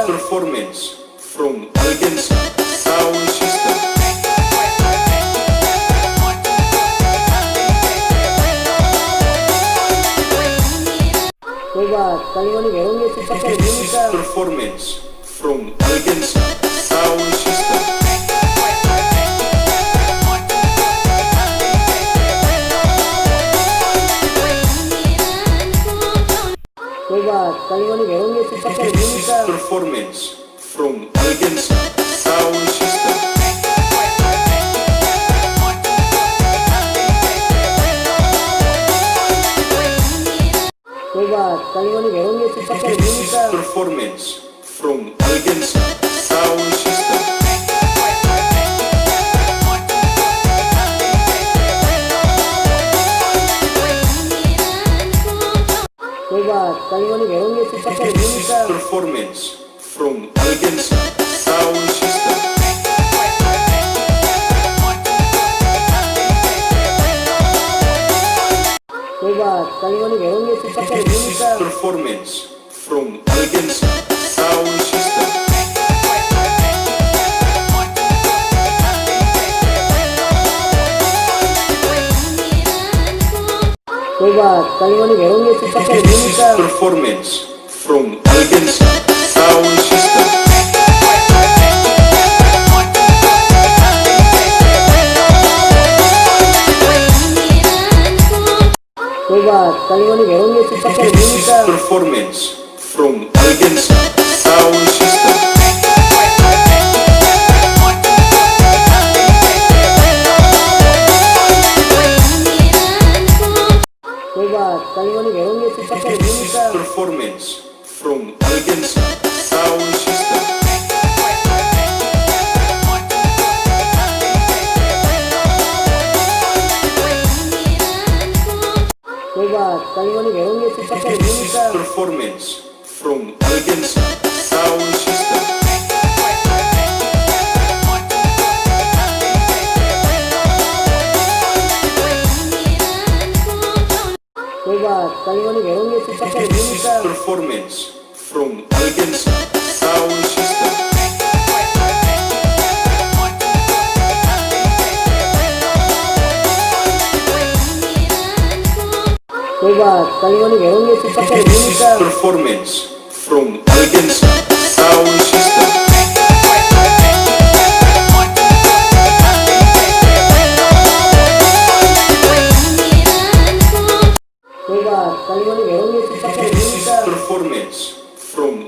Performance from Algensa Sound System. Performance from Algensa Sound System. Performance from Algensa Sound System. Performance from Algensa Sound System. Performance from Algensa Sound System. Performance from Algensa Sound System. Performance from Algensa Sound System. Performance from Algensa Sound System. Performance from Algensa Sound System. Performance from Algensa Sound System. Performance from Algensa Sound System. Performance from Algensa Sound System. Performance from